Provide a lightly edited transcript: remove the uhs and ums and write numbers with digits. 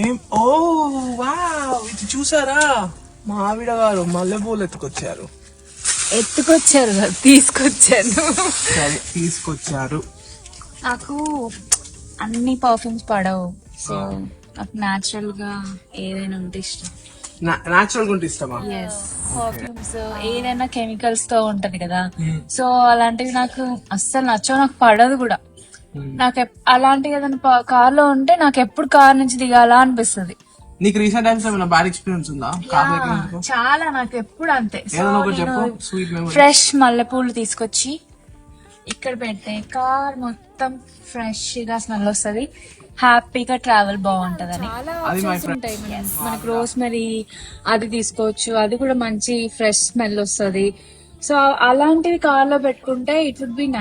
ఏం ఓ వావ్, ఇది చూసారా? మా ఆవిడ గారు మల్లెపూలు ఎత్తుకొచ్చారు. కదా, తీసుకొచ్చాను. సరే తీసుకొచ్చారు. నాకు అన్ని పర్ఫ్యూమ్స్ పడవు, సో నాకు న్యాచురల్ గా ఏదైనా ఉంటే ఇష్టం. నాచురల్ గా ఉంటే ఇష్టమా? పర్ఫ్యూమ్స్ ఏదైనా కెమికల్స్ తో ఉంటది కదా, సో అలాంటివి నాకు అస్సలు నచ్చవు, నాకు పడదు కూడా. నాకు అలాంటివి ఏదైనా కార్ లో ఉంటే నాకు ఎప్పుడు కార్ నుంచి దిగాలా అనిపిస్తుంది. నీకు రీసెంట్ టైమ్స్ ఏమైనా బ్యాడ్ ఎక్స్పీరియన్స్ ఉందా? చాలా, నాకు ఎప్పుడు అంతే. Sweet memory. ఫ్రెష్ మల్లెపూలు తీసుకొచ్చి ఇక్కడ పెడితే కార్ మొత్తం ఫ్రెష్ గా స్మెల్ వస్తుంది, హ్యాపీగా ట్రావెల్ బాగుంటదని. చాలా ఆప్షన్స్ ఉంటాయి మనకు. రోస్మెరీ అది తీసుకోవచ్చు, అది కూడా మంచి ఫ్రెష్ స్మెల్ వస్తుంది. సో అలాంటివి కార్ లో పెట్టుకుంటే ఇట్ వుడ్ బి నైస్.